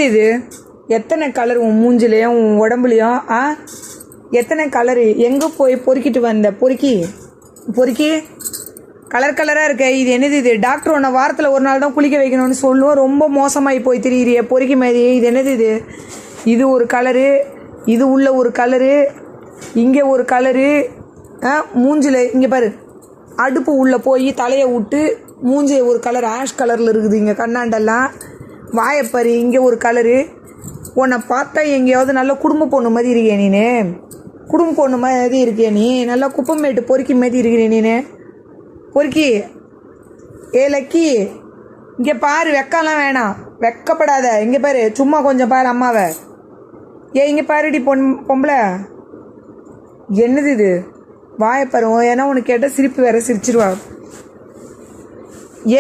இது எத்தனை கலர் உன் மூஞ்சிலையும் உன் உடம்புலையும் எத்தனை கலரு எங்கே போய் பொறுக்கிட்டு வந்த பொறுக்கி கலர் கலராக இருக்க. இது என்னது இது? டாக்டர் உன்னை வாரத்தில் ஒரு நாள் தான் குளிக்க வைக்கணும்னு சொல்லுவோம். ரொம்ப மோசமாகி போய் திரியிறிய பொறுக்கி மாதிரி. இது என்னது இது? இது ஒரு கலரு, இது உள்ள ஒரு கலரு, இங்கே ஒரு கலரு. மூஞ்சில் இங்கே பாரு, அடுப்பு உள்ளே போய் தலையை விட்டு மூஞ்சி ஒரு கலர் ஆஷ் கலரில் இருக்குது. இங்கே கண்ணாண்டெல்லாம் வாயப்பாரு, இங்கே ஒரு கலரு. உன்னை பார்த்தா எங்கேயாவது நல்லா குடும்ப பொண்ணு மாதிரி இருக்கிய நீனு. குடும்ப பொண்ணு மாதிரி இருக்கிய நீ. நல்லா குப்பமேட்டு பொறுக்கி மாதிரி இருக்கிற நீனு. பொறுக்கி லக்கி இங்கே பாரு, வெக்கலாம் வேணாம், வெக்கப்படாத. இங்கே பாரு, சும்மா கொஞ்சம் பாரு அம்மாவை. இங்கே பாருடி பொம்பளை. என்னது இது? வாயப்பாரு. ஏன்னா உனக்கு கேட்டால் சிரிப்பு வேற சிரிச்சிருவா.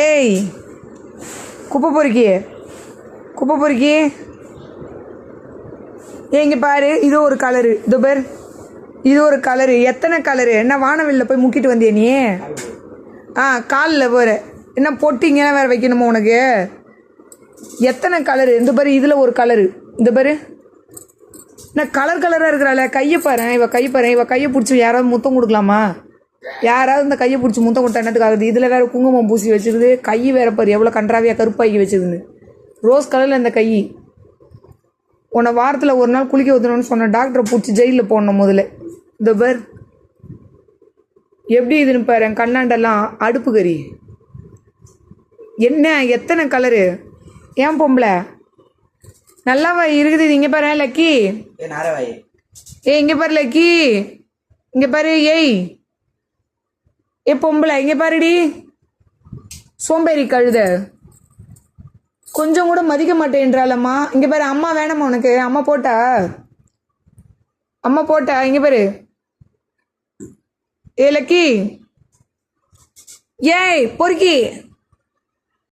ஏய் குப்பை பொறுக்கி இங்கே பாரு, இது ஒரு கலரு. இதோ பேர், இது ஒரு கலரு. எத்தனை கலரு? என்ன வானவில்ல போய் முக்கிட்டு வந்திய நீ? காலில் போகிற என்ன பொட்டிங்க வேறு வைக்கணுமா உனக்கு? எத்தனை கலரு? இந்த பாரு, இதில் ஒரு கலரு. இந்த பாரு, என்ன கலர் கலராக இருக்கிறாள். கையை பாரு, இவ கையை பிடிச்சி யாராவது முத்தம் கொடுக்கலாமா? யாராவது இந்த கையை பிடிச்சி முத்தம் கொடுத்தா என்னத்துக்கு ஆகுது? இதில் வேறு குங்குமம் பூசி வச்சுருது. கை வேற பாரு எவ்வளோ கன்றாவியாக கருப்பாக்கி வச்சுருதுன்னு. ரோஸ் கலரில் இந்த கை. உன்னை வாரத்தில் ஒரு நாள் குளிக்க ஊற்றணும்னு சொன்ன டாக்டரை பிடிச்சி ஜெயிலில் போடணும் முதல்ல. இந்த பேர் எப்படி இதுன்னு பாரு. என் கண்ணாண்டெல்லாம் அடுப்பு கறி. என்ன எத்தனை கலரு? ஏன் பொம்பளை நல்லாவா இருக்குது? இங்கே பாரு லக்கி. இங்கே பாரு லக்கி, இங்கே பாரு. பொம்பளை இங்கே பாருடி. சோம்பேறி கழுத, கொஞ்சம் கூட மதிக்க மாட்டேன்றாலம்மா. இங்கே பாரு, அம்மா வேணாமா உனக்கு? அம்மா போட்டா இங்கே பாரு. லக்கி பொறுக்கி